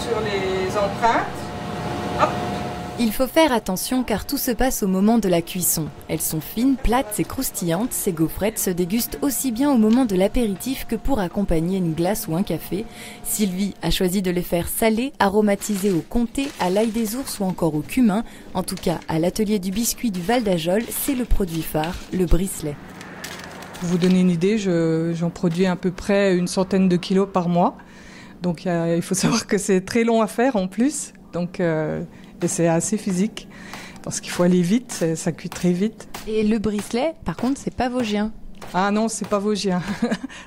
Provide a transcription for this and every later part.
sur les empreintes. Hop. Il faut faire attention car tout se passe au moment de la cuisson. Elles sont fines, plates et croustillantes. Ces gaufrettes se dégustent aussi bien au moment de l'apéritif que pour accompagner une glace ou un café. Sylvie a choisi de les faire salées, aromatisées au comté, à l'ail des ours ou encore au cumin. En tout cas, à l'atelier du biscuit du Val d'Ajol, c'est le produit phare, le bricelet. Pour vous donner une idée, j'en produis à peu près 100 de kilos par mois. Donc il faut savoir que c'est très long à faire en plus. Donc, et c'est assez physique parce qu'il faut aller vite, ça cuit très vite. Et le bricelet, par contre, c'est pas vosgien. Ah non, c'est pas vosgien.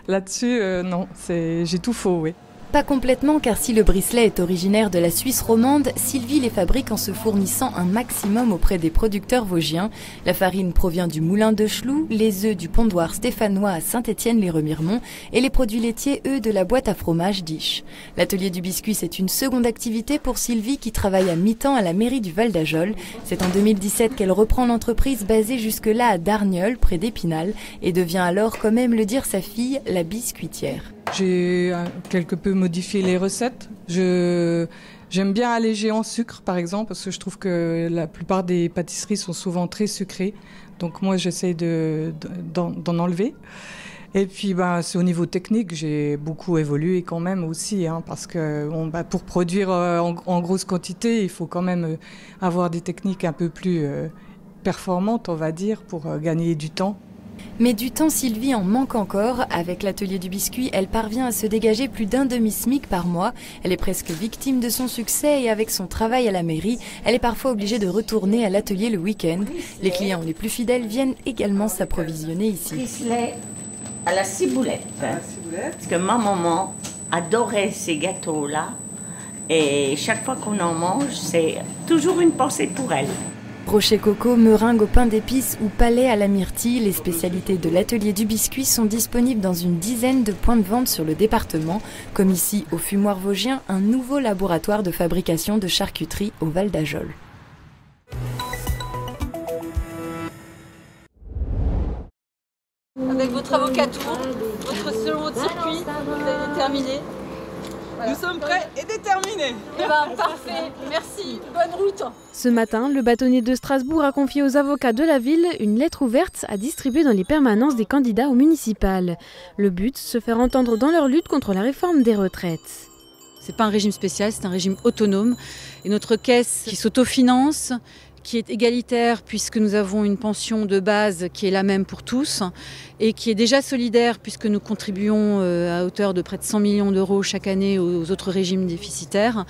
Là-dessus, non, j'ai tout faux, oui. Pas complètement, car si le bricelet est originaire de la Suisse romande, Sylvie les fabrique en se fournissant un maximum auprès des producteurs vosgiens. La farine provient du moulin de Chlou, les œufs du pondoir stéphanois à Saint-Étienne-les-Remiremont et les produits laitiers, eux, de la boîte à fromage d'Iche. L'atelier du biscuit, c'est une seconde activité pour Sylvie qui travaille à mi-temps à la mairie du Val d'Ajol. C'est en 2017 qu'elle reprend l'entreprise basée jusque-là à Darnieulles, près d'Épinal, et devient alors, comme aime le dire sa fille, la biscuitière. J'ai quelque peu modifié les recettes. J'aime bien alléger en sucre, par exemple, parce que je trouve que la plupart des pâtisseries sont souvent très sucrées. Donc moi, j'essaie d'en enlever. Et puis, c'est au niveau technique, j'ai beaucoup évolué quand même aussi, parce que pour produire en grosse quantité, il faut quand même avoir des techniques un peu plus performantes, on va dire, pour gagner du temps. Mais du temps, Sylvie en manque encore. Avec l'atelier du biscuit, elle parvient à se dégager plus d'un demi-SMIC par mois. Elle est presque victime de son succès et avec son travail à la mairie, elle est parfois obligée de retourner à l'atelier le week-end. Les clients les plus fidèles viennent également s'approvisionner ici. Bricelet à la ciboulette. Parce que ma maman adorait ces gâteaux-là. Et chaque fois qu'on en mange, c'est toujours une pensée pour elle. Brochet coco, meringue au pain d'épices ou palais à la myrtille, les spécialités de l'atelier du biscuit sont disponibles dans une dizaine de points de vente sur le département, comme ici au Fumoir Vosgien, un nouveau laboratoire de fabrication de charcuterie au Val d'Ajol. Avec votre avocat tour, votre solo de circuit, vous avez terminé. Voilà. Nous sommes prêts et déterminés. Eh ben, parfait, merci, bonne route. Ce matin, le bâtonnier de Strasbourg a confié aux avocats de la ville une lettre ouverte à distribuer dans les permanences des candidats aux municipales. Le but, se faire entendre dans leur lutte contre la réforme des retraites. C'est pas un régime spécial, c'est un régime autonome. Et notre caisse qui s'autofinance, qui est égalitaire puisque nous avons une pension de base qui est la même pour tous et qui est déjà solidaire puisque nous contribuons à hauteur de près de 100 millions d'euros chaque année aux autres régimes déficitaires.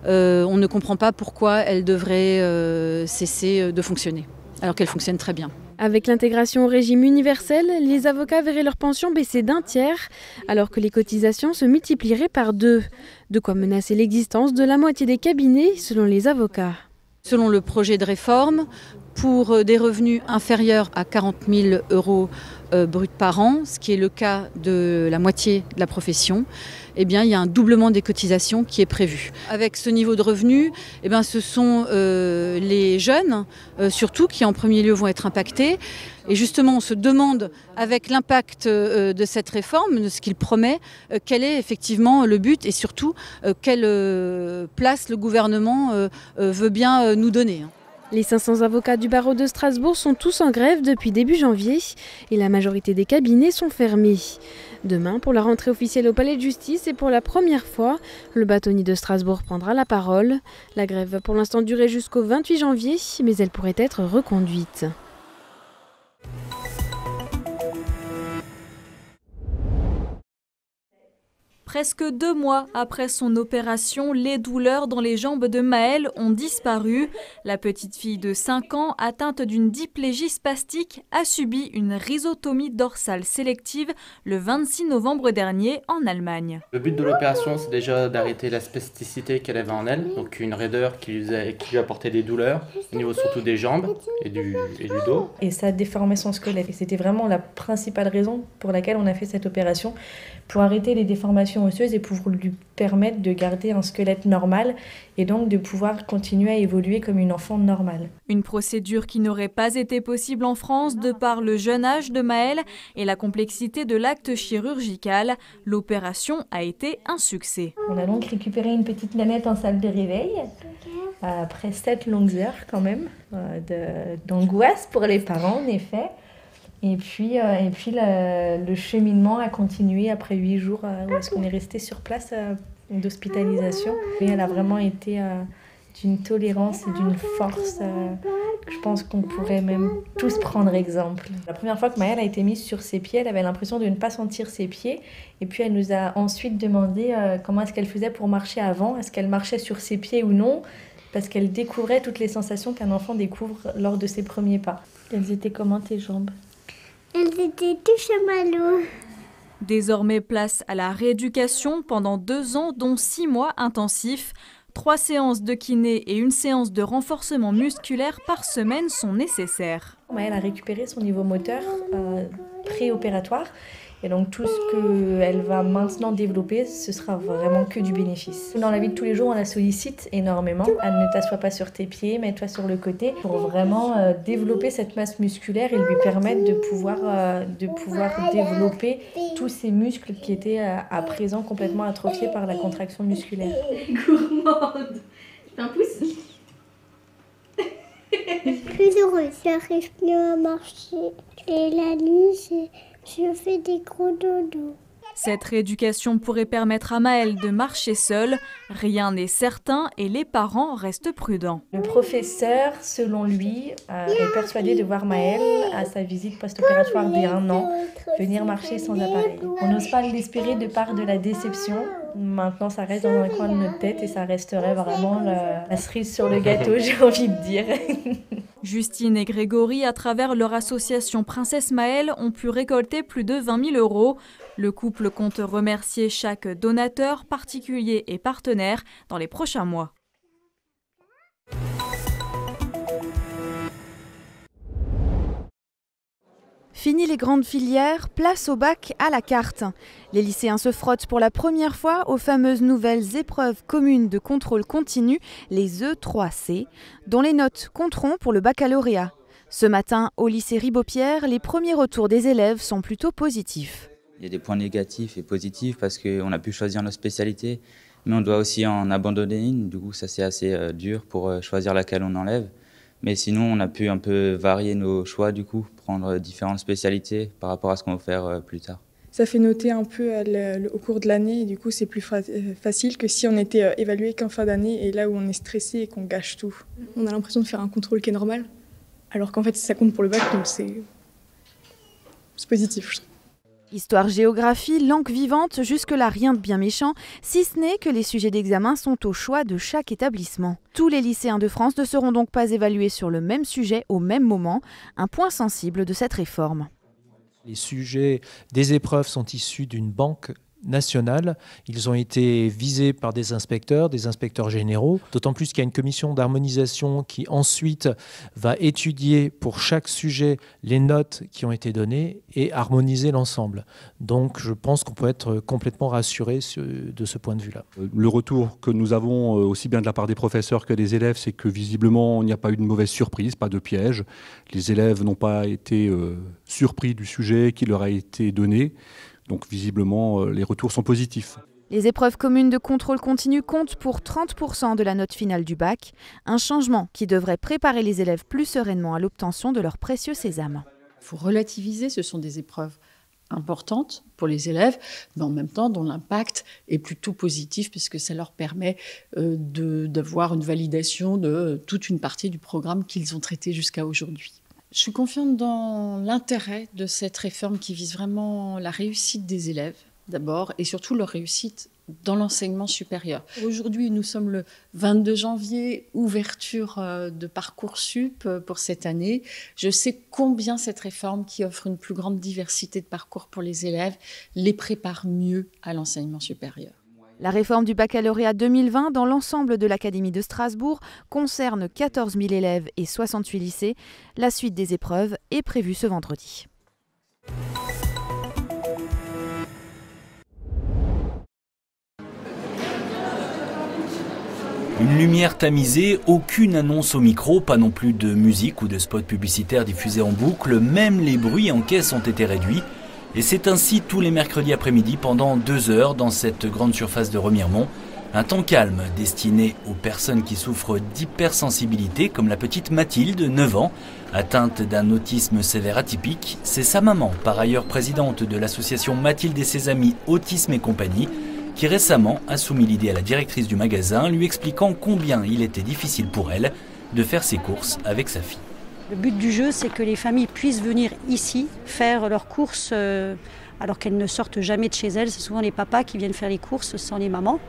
On ne comprend pas pourquoi elle devrait cesser de fonctionner, alors qu'elle fonctionne très bien. Avec l'intégration au régime universel, les avocats verraient leur pension baisser d'1 tiers, alors que les cotisations se multiplieraient par 2. De quoi menacer l'existence de la moitié des cabinets, selon les avocats. Selon le projet de réforme, pour des revenus inférieurs à 40 000 euros bruts par an, ce qui est le cas de la moitié de la profession, eh bien, il y a un doublement des cotisations qui est prévu. Avec ce niveau de revenus, eh bien, ce sont les jeunes, surtout, qui en premier lieu vont être impactés. Et justement, on se demande, avec l'impact de cette réforme, de ce qu'il promet, quel est effectivement le but et surtout quelle place le gouvernement veut bien nous donner. Les 500 avocats du barreau de Strasbourg sont tous en grève depuis début janvier et la majorité des cabinets sont fermés. Demain, pour la rentrée officielle au palais de justice et pour la première fois, le bâtonnier de Strasbourg prendra la parole. La grève va pour l'instant durer jusqu'au 28 janvier, mais elle pourrait être reconduite. Presque 2 mois après son opération, les douleurs dans les jambes de Maëlle ont disparu. La petite fille de 5 ans, atteinte d'une diplégie spastique, a subi une rhizotomie dorsale sélective le 26 novembre dernier en Allemagne. Le but de l'opération, c'est déjà d'arrêter la spasticité qu'elle avait en elle, donc une raideur qui lui apportait des douleurs, au niveau surtout des jambes et du dos. Et ça déformait son squelette. Et c'était vraiment la principale raison pour laquelle on a fait cette opération, pour arrêter les déformations régénération osseuse et pour lui permettre de garder un squelette normal et donc de pouvoir continuer à évoluer comme une enfant normale. Une procédure qui n'aurait pas été possible en France de par le jeune âge de Maëlle et la complexité de l'acte chirurgical. L'opération a été un succès. On a donc récupéré une petite nanette en salle de réveil, après 7 longues heures quand même, d'angoisse pour les parents en effet. Et puis le cheminement a continué après 8 jours où est-ce qu'on est resté sur place d'hospitalisation. Et elle a vraiment été d'une tolérance et d'une force que je pense qu'on pourrait même tous prendre exemple. La première fois que Maëlle a été mise sur ses pieds, elle avait l'impression de ne pas sentir ses pieds. Et puis elle nous a ensuite demandé comment est-ce qu'elle faisait pour marcher avant, est-ce qu'elle marchait sur ses pieds ou non, parce qu'elle découvrait toutes les sensations qu'un enfant découvre lors de ses premiers pas. Elles étaient comment tes jambes ? Elles étaient tout chamallows. Désormais, place à la rééducation pendant 2 ans, dont 6 mois intensifs. 3 séances de kiné et 1 séance de renforcement musculaire par semaine sont nécessaires. Maëlle a récupéré son niveau moteur préopératoire. Et donc tout ce qu'elle va maintenant développer, ce sera vraiment que du bénéfice. Dans la vie de tous les jours, on la sollicite énormément. Ne t'assois pas sur tes pieds, mets-toi sur le côté pour vraiment développer cette masse musculaire et lui permettre de pouvoir développer tous ces muscles qui étaient à présent complètement atrophiés par la contraction musculaire. Gourmande. Tu fais un pouce? Plus heureuse, j'arrive plus à marcher. Et la nuit, je fais des gros dodos. Cette rééducation pourrait permettre à Maëlle de marcher seule. Rien n'est certain et les parents restent prudents. Le professeur, selon lui, est persuadé de voir Maëlle à sa visite post-opératoire dès 1 an venir marcher sans appareil. On n'ose pas l'espérer de part de la déception. Maintenant, ça reste dans un coin de notre tête et ça resterait vraiment la cerise sur le gâteau, j'ai envie de dire. Justine et Grégory, à travers leur association Princesse Maëlle, ont pu récolter plus de 20 000 €. Le couple compte remercier chaque donateur, particulier et partenaire dans les prochains mois. Fini les grandes filières, place au bac à la carte. Les lycéens se frottent pour la première fois aux fameuses nouvelles épreuves communes de contrôle continu, les E3C, dont les notes compteront pour le baccalauréat. Ce matin, au lycée Ribaud-Pierre, les premiers retours des élèves sont plutôt positifs. Il y a des points négatifs et positifs parce qu'on a pu choisir notre spécialité, mais on doit aussi en abandonner une. Du coup, ça c'est assez dur pour choisir laquelle on enlève. Mais sinon, on a pu un peu varier nos choix, du coup, prendre différentes spécialités par rapport à ce qu'on va faire plus tard. Ça fait noter un peu au cours de l'année et du coup, c'est plus facile que si on était évalué qu'en fin d'année et là où on est stressé et qu'on gâche tout. On a l'impression de faire un contrôle qui est normal, alors qu'en fait, ça compte pour le bac, donc c'est positif, je trouve. Histoire-géographie, langue vivante, jusque-là rien de bien méchant, si ce n'est que les sujets d'examen sont au choix de chaque établissement. Tous les lycéens de France ne seront donc pas évalués sur le même sujet au même moment, un point sensible de cette réforme. Les sujets des épreuves sont issus d'une banque nationale. Ils ont été visés par des inspecteurs généraux, d'autant plus qu'il y a une commission d'harmonisation qui ensuite va étudier pour chaque sujet les notes qui ont été données et harmoniser l'ensemble. Donc je pense qu'on peut être complètement rassuré de ce point de vue-là. Le retour que nous avons aussi bien de la part des professeurs que des élèves, c'est que visiblement il n'y a pas eu de mauvaise surprise, pas de piège. Les élèves n'ont pas été surpris du sujet qui leur a été donné. Donc visiblement, les retours sont positifs. Les épreuves communes de contrôle continu comptent pour 30% de la note finale du bac, un changement qui devrait préparer les élèves plus sereinement à l'obtention de leur précieux sésame. Il faut relativiser, ce sont des épreuves importantes pour les élèves, mais en même temps dont l'impact est plutôt positif puisque ça leur permet d'avoir une validation de toute une partie du programme qu'ils ont traité jusqu'à aujourd'hui. Je suis confiante dans l'intérêt de cette réforme qui vise vraiment la réussite des élèves d'abord et surtout leur réussite dans l'enseignement supérieur. Aujourd'hui, nous sommes le 22 janvier, ouverture de Parcoursup pour cette année. Je sais combien cette réforme qui offre une plus grande diversité de parcours pour les élèves les prépare mieux à l'enseignement supérieur. La réforme du baccalauréat 2020 dans l'ensemble de l'Académie de Strasbourg concerne 14 000 élèves et 68 lycées. La suite des épreuves est prévue ce vendredi. Une lumière tamisée, aucune annonce au micro, pas non plus de musique ou de spot publicitaire diffusé en boucle, même les bruits en caisse ont été réduits. Et c'est ainsi tous les mercredis après-midi pendant 2 heures dans cette grande surface de Remiremont. Un temps calme destiné aux personnes qui souffrent d'hypersensibilité, comme la petite Mathilde, 9 ans, atteinte d'un autisme sévère atypique. C'est sa maman, par ailleurs présidente de l'association Mathilde et ses amis Autisme et compagnie, qui récemment a soumis l'idée à la directrice du magasin, lui expliquant combien il était difficile pour elle de faire ses courses avec sa fille. Le but du jeu, c'est que les familles puissent venir ici faire leurs courses alors qu'elles ne sortent jamais de chez elles. C'est souvent les papas qui viennent faire les courses sans les mamans,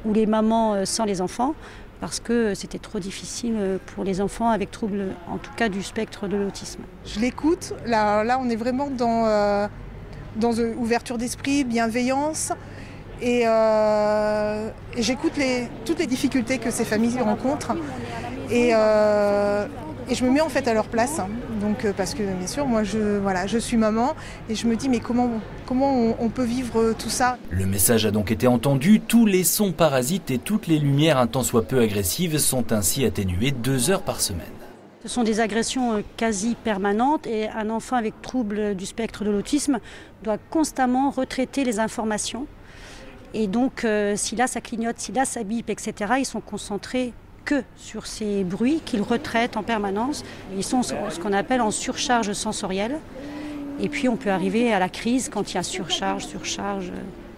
ou les mamans sans les enfants, parce que c'était trop difficile pour les enfants avec troubles, en tout cas du spectre de l'autisme. Je l'écoute, là on est vraiment dans une ouverture d'esprit, bienveillance. Et j'écoute toutes les difficultés que ces familles rencontrent et je me mets en fait à leur place. Donc, parce que bien sûr, moi je suis maman et je me dis mais comment on peut vivre tout ça. Le message a donc été entendu, tous les sons parasites et toutes les lumières un tant soit peu agressives sont ainsi atténuées 2 heures par semaine. Ce sont des agressions quasi permanentes et un enfant avec trouble du spectre de l'autisme doit constamment retraiter les informations. Et donc, si là ça clignote, si là ça bip, etc., ils sont concentrés que sur ces bruits qu'ils retraitent en permanence. Ils sont ce qu'on appelle en surcharge sensorielle. Et puis on peut arriver à la crise quand il y a surcharge.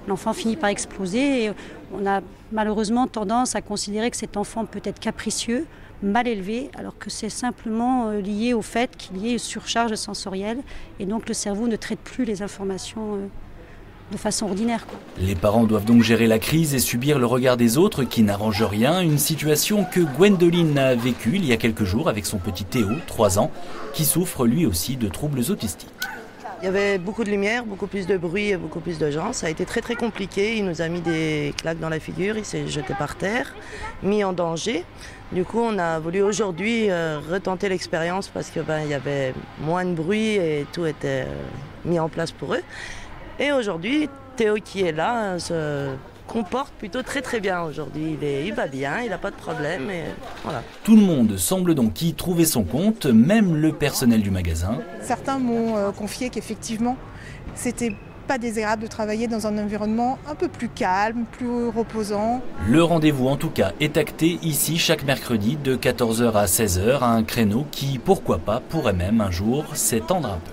L'enfant finit par exploser. Et on a malheureusement tendance à considérer que cet enfant peut être capricieux, mal élevé, alors que c'est simplement lié au fait qu'il y ait une surcharge sensorielle. Et donc le cerveau ne traite plus les informations de façon ordinaire. Les parents doivent donc gérer la crise et subir le regard des autres qui n'arrange rien, une situation que Gwendoline a vécue il y a quelques jours avec son petit Théo, 3 ans, qui souffre lui aussi de troubles autistiques. Il y avait beaucoup de lumière, beaucoup plus de bruit et beaucoup plus de gens. Ça a été très très compliqué, il nous a mis des claques dans la figure, il s'est jeté par terre, mis en danger. Du coup on a voulu aujourd'hui retenter l'expérience parce qu'il y avait moins de bruit et tout était mis en place pour eux. Et aujourd'hui, Théo qui est là se comporte plutôt très très bien aujourd'hui. Il va bien, il n'a pas de problème. Et voilà. Tout le monde semble donc y trouver son compte, même le personnel du magasin. Certains m'ont confié qu'effectivement, c'était pas désagréable de travailler dans un environnement un peu plus calme, plus reposant. Le rendez-vous en tout cas est acté ici chaque mercredi de 14h à 16h, à un créneau qui, pourquoi pas, pourrait même un jour s'étendre un peu.